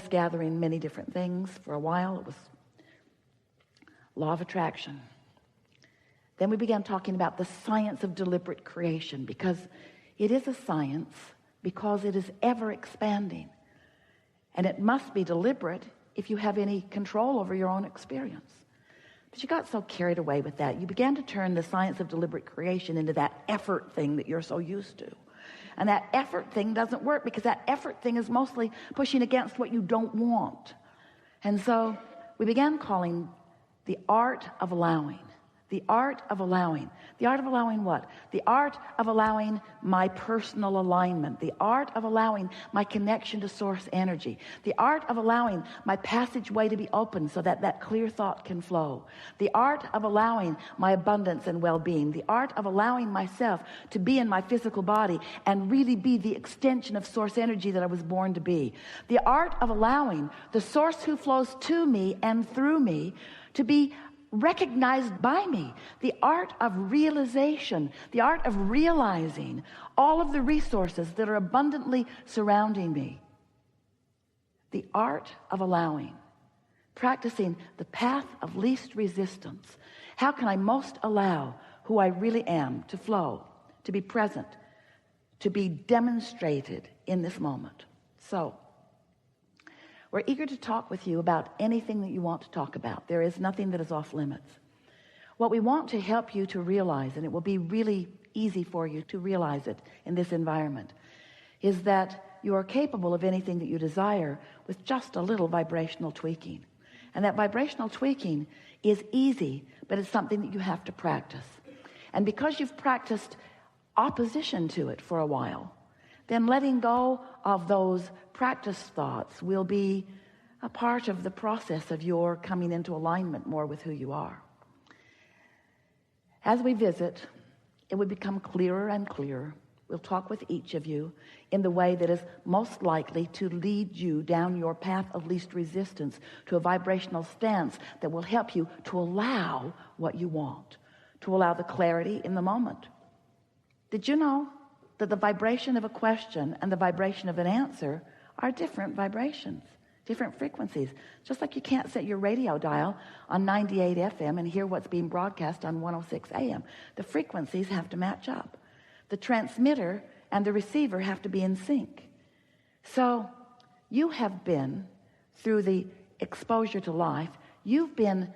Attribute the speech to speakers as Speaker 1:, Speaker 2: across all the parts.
Speaker 1: just gathering many different things. For a while it was law of attraction. Then we began talking about the science of deliberate creation, because it is a science, because it is ever expanding, and it must be deliberate if you have any control over your own experience. But you got so carried away with that, you began to turn the science of deliberate creation into that effort thing that you're so used to. And that effort thing doesn't work, because that effort thing is mostly pushing against what you don't want. And so we began calling the art of allowing. The art of allowing. The art of allowing what? The art of allowing my personal alignment. The art of allowing my connection to source energy. The art of allowing my passageway to be open so that that clear thought can flow. The art of allowing my abundance and well-being. The art of allowing myself to be in my physical body and really be the extension of source energy that I was born to be. The art of allowing the source who flows to me and through me to be recognized by me. The art of realization, the art of realizing all of the resources that are abundantly surrounding me. The art of allowing, practicing the path of least resistance. How can I most allow who I really am to flow, to be present, to be demonstrated in this moment? So we're eager to talk with you about anything that you want to talk about. There is nothing that is off limits. What we want to help you to realize, and it will be really easy for you to realize it in this environment, is that you are capable of anything that you desire with just a little vibrational tweaking. And that vibrational tweaking is easy, but it's something that you have to practice. And because you've practiced opposition to it for a while, then letting go of those practice thoughts will be a part of the process of your coming into alignment more with who you are. As we visit, it would become clearer and clearer. We'll talk with each of you in the way that is most likely to lead you down your path of least resistance to a vibrational stance that will help you to allow what you want, to allow the clarity in the moment. Did you know that the vibration of a question and the vibration of an answer are different vibrations, different frequencies? Just like you can't set your radio dial on 98 FM and hear what's being broadcast on 106 AM. The frequencies have to match up. The transmitter and the receiver have to be in sync. So you have been, through the exposure to life, you've been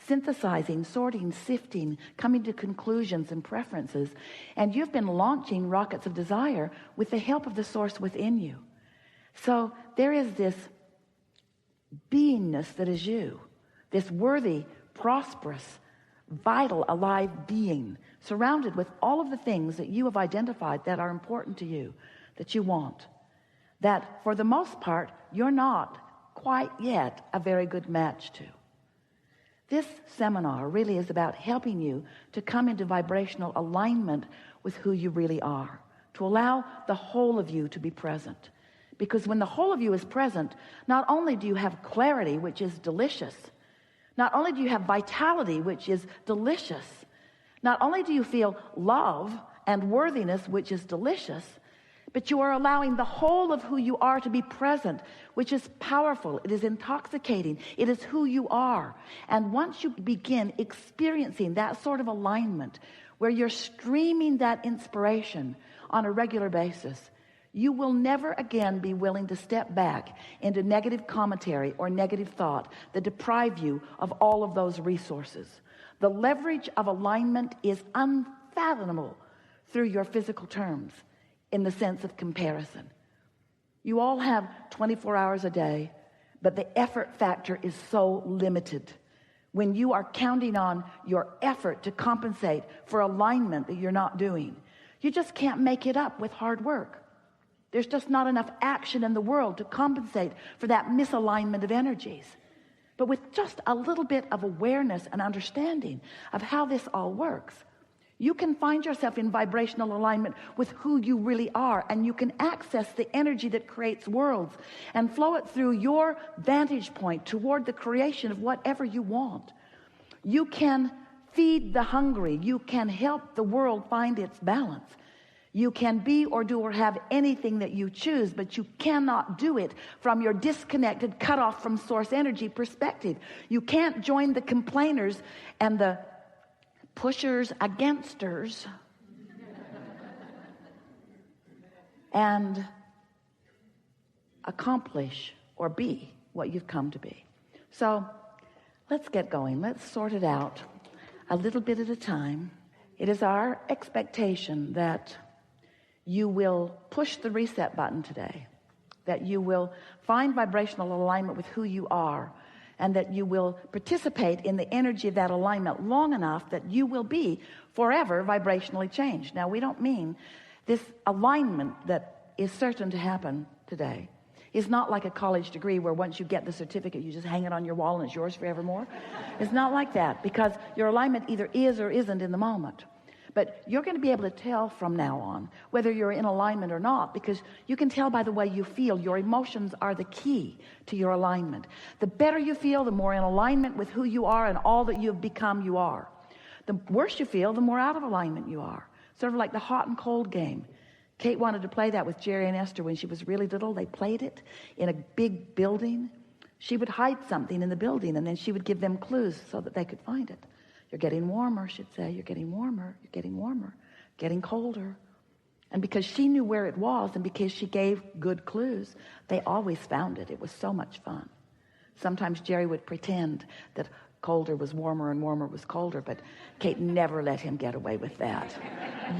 Speaker 1: synthesizing, sorting, sifting, coming to conclusions and preferences, and you've been launching rockets of desire with the help of the source within you. So there is this beingness that is you, this worthy, prosperous, vital, alive being, surrounded with all of the things that you have identified that are important to you, that you want, that for the most part you're not quite yet a very good match to. This seminar really is about helping you to come into vibrational alignment with who you really are, to allow the whole of you to be present. Because when the whole of you is present, not only do you have clarity, which is delicious, not only do you have vitality, which is delicious, not only do you feel love and worthiness, which is delicious, but you are allowing the whole of who you are to be present, which is powerful. It is intoxicating. It is who you are. And once you begin experiencing that sort of alignment, where you're streaming that inspiration on a regular basis, you will never again be willing to step back into negative commentary or negative thought that deprive you of all of those resources. The leverage of alignment is unfathomable through your physical terms, in the sense of comparison. You all have 24 hours a day, but the effort factor is so limited. When you are counting on your effort to compensate for alignment that you're not doing, you just can't make it up with hard work. There's just not enough action in the world to compensate for that misalignment of energies. But with just a little bit of awareness and understanding of how this all works, you can find yourself in vibrational alignment with who you really are, and you can access the energy that creates worlds and flow it through your vantage point toward the creation of whatever you want. You can feed the hungry. You can help the world find its balance. You can be or do or have anything that you choose, but you cannot do it from your disconnected, cut off from source energy perspective. You can't join the complainers and the pushers againsters and accomplish or be what you've come to be. So let's get going. Let's sort it out a little bit at a time. It is our expectation that you will push the reset button today, that you will find vibrational alignment with who you are, and that you will participate in the energy of that alignment long enough that you will be forever vibrationally changed. Now, we don't mean this alignment that is certain to happen today is not like a college degree where once you get the certificate, you just hang it on your wall and it's yours forevermore. It's not like that, because your alignment either is or isn't in the moment. But you're going to be able to tell from now on whether you're in alignment or not, because you can tell by the way you feel. Your emotions are the key to your alignment. The better you feel, the more in alignment with who you are and all that you've become you are. The worse you feel, the more out of alignment you are. Sort of like the hot and cold game. Kate wanted to play that with Jerry and Esther when she was really little. They played it in a big building. She would hide something in the building, and then she would give them clues so that they could find it. You're getting warmer, she'd say. You're getting warmer. You're getting warmer. Getting colder. And because she knew where it was and because she gave good clues, they always found it. It was so much fun. Sometimes Jerry would pretend that colder was warmer and warmer was colder, but Kate never let him get away with that.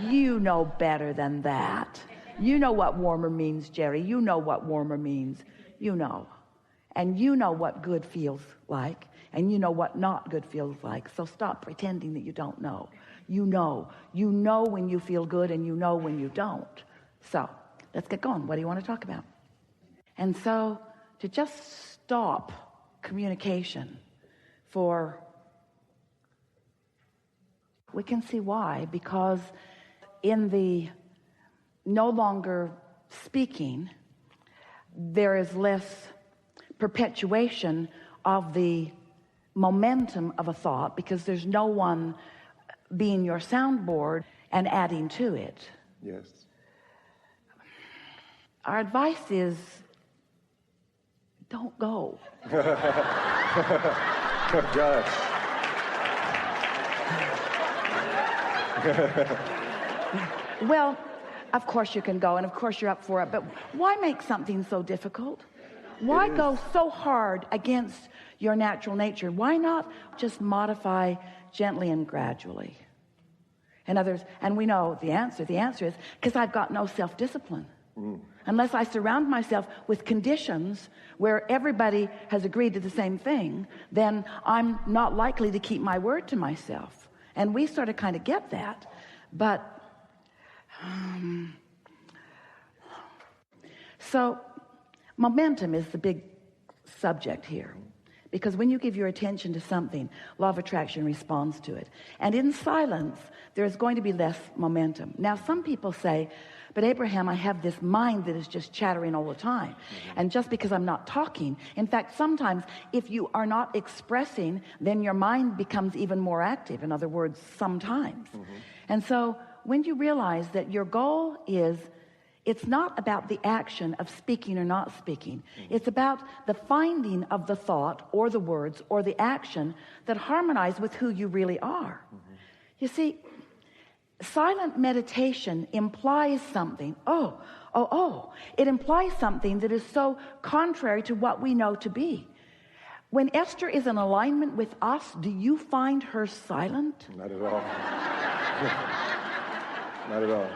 Speaker 1: You know better than that. You know what warmer means, Jerry. You know what warmer means. You know. And you know what good feels like. And you know what not good feels like. So stop pretending that you don't know. You know. You know when you feel good and you know when you don't. So let's get going. What do you want to talk about? And so to just stop communication we can see why. Because in the no longer speaking, there is less perpetuation of the momentum of a thought, because there's no one being your soundboard and adding to it.
Speaker 2: Yes.
Speaker 1: Our advice is don't go.
Speaker 2: Gosh.
Speaker 1: Well, of course you can go, and of course you're up for it, but why make something so difficult? Why go so hard against your natural nature? Why not just modify gently and gradually? And we know the answer. The answer is because I've got no self-discipline. Unless I surround myself with conditions where everybody has agreed to the same thing, then I'm not likely to keep my word to myself. And we sort of kind of get that. But so momentum is the big subject here, because when you give your attention to something, law of attraction responds to it. And in silence, there is going to be less momentum. Now, some people say, but Abraham, I have this mind that is just chattering all the time. And just because I'm not talking, in fact, sometimes if you are not expressing, then your mind becomes even more active. In other words, sometimes. And so when you realize that your goal is, it's not about the action of speaking or not speaking. It's about the finding of the thought or the words or the action that harmonize with who you really are. You see, silent meditation implies something. It implies something that is so contrary to what we know to be. When Esther is in alignment with us, do you find her silent?
Speaker 2: Not at all. Not at all.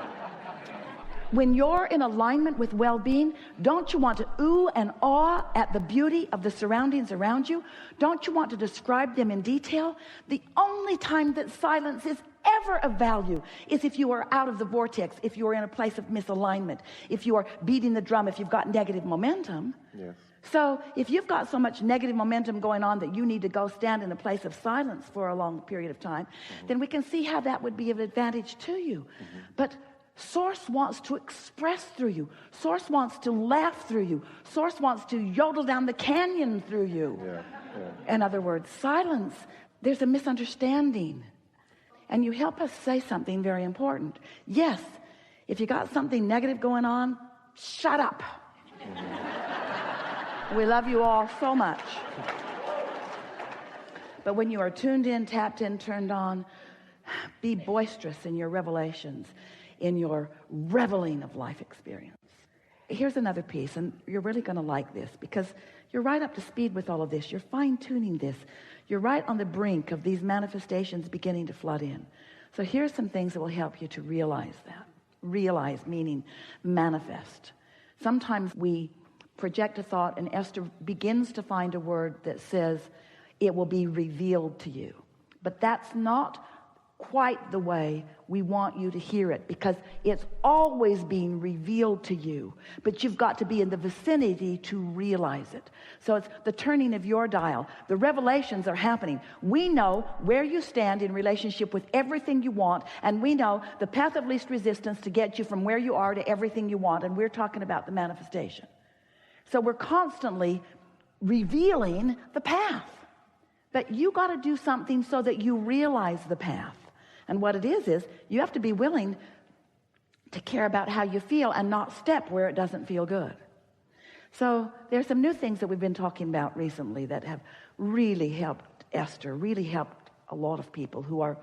Speaker 1: When you're in alignment with well-being, don't you want to ooh and awe at the beauty of the surroundings around you? Don't you want to describe them in detail? The only time that silence is ever of value is if you are out of the vortex, if you are in a place of misalignment, if you are beating the drum, if you've got negative momentum.
Speaker 2: Yes.
Speaker 1: So if you've got so much negative momentum going on that you need to go stand in a place of silence for a long period of time, then we can see how that would be of advantage to you. But Source wants to express through you. Source wants to laugh through you. Source wants to yodel down the canyon through you. In other words, silence, there's a misunderstanding. And you help us say something very important. Yes, If you got something negative going on, shut up. We love you all so much. But when you are tuned in, tapped in, turned on, be boisterous in your revelations, in your reveling of life experience. Here's another piece, and you're really going to like this because you're right up to speed with all of this. You're fine-tuning this. You're right on the brink of these manifestations beginning to flood in. So here's some things that will help you to realize that. Realize meaning manifest. Sometimes we project a thought, and Esther begins to find a word that says it will be revealed to you. But that's not quite the way we want you to hear it, because it's always being revealed to you, but you've got to be in the vicinity to realize it. So it's the turning of your dial. The revelations are happening. We know where you stand in relationship with everything you want, and we know the path of least resistance to get you from where you are to everything you want, and we're talking about the manifestation. So we're constantly revealing the path, but you got to do something so that you realize the path. And what it is you have to be willing to care about how you feel and not step where it doesn't feel good. So there's some new things that we've been talking about recently that have really helped Esther, really helped a lot of people who are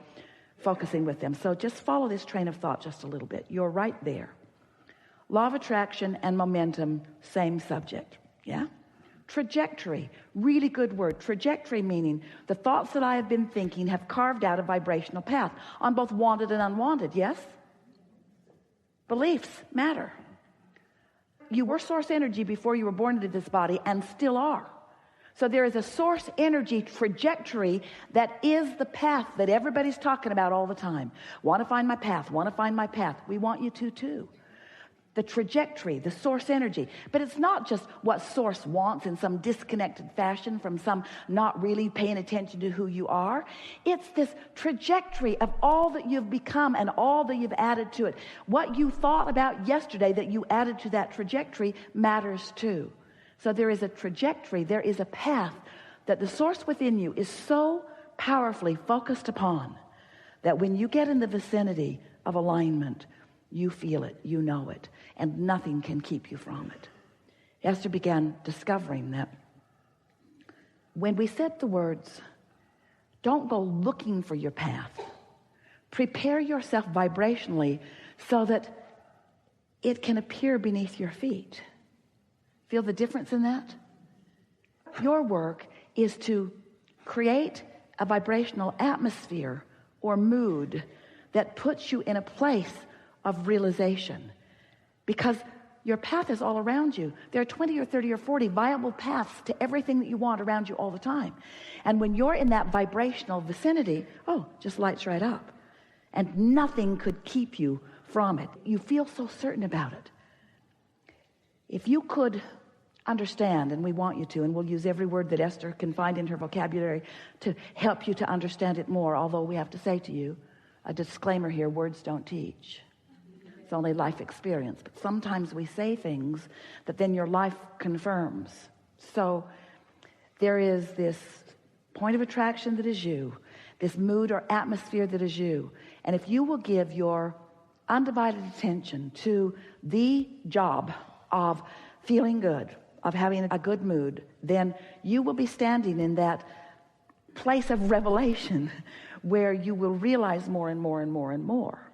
Speaker 1: focusing with them. So just follow this train of thought just a little bit. You're right there. Law of attraction and momentum, same subject. Yeah? Trajectory, really good word. Trajectory meaning the thoughts that I have been thinking have carved out a vibrational path on both wanted and unwanted, yes? Beliefs matter. You were source energy before you were born into this body and still are. So there is a source energy trajectory that is the path that everybody's talking about all the time. Want to find my path, want to find my path. We want you to too. The trajectory, the source energy. But it's not just what source wants in some disconnected fashion from some not really paying attention to who you are. It's this trajectory of all that you've become and all that you've added to it. What you thought about yesterday that you added to that trajectory matters too. So there is a trajectory, there is a path that the source within you is so powerfully focused upon that when you get in the vicinity of alignment, you feel it, you know it, and nothing can keep you from it. Esther began discovering that when we said the words, don't go looking for your path, prepare yourself vibrationally so that it can appear beneath your feet. Feel the difference in that? Your work is to create a vibrational atmosphere or mood that puts you in a place of realization, because your path is all around you. There are 20 or 30 or 40 viable paths to everything that you want around you all the time. And when you're in that vibrational vicinity, just lights right up. And nothing could keep you from it. You feel so certain about it. If you could understand, and we want you to, and we'll use every word that Esther can find in her vocabulary to help you to understand it more, although we have to say to you, a disclaimer here, words don't teach. It's only life experience. But sometimes we say things that then your life confirms. So there is this point of attraction that is you, this mood or atmosphere that is you. And if you will give your undivided attention to the job of feeling good, of having a good mood, then you will be standing in that place of revelation where you will realize more and more and more and more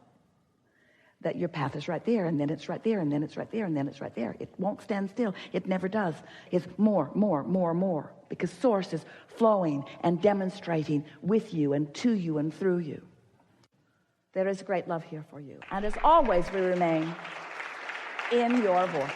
Speaker 1: that your path is right there, and then it's right there, and then it's right there, and then it's right there. It won't stand still. It never does. It's more, more, more, more, because source is flowing and demonstrating with you and to you and through you. There is great love here for you. And as always, we remain in your vortex.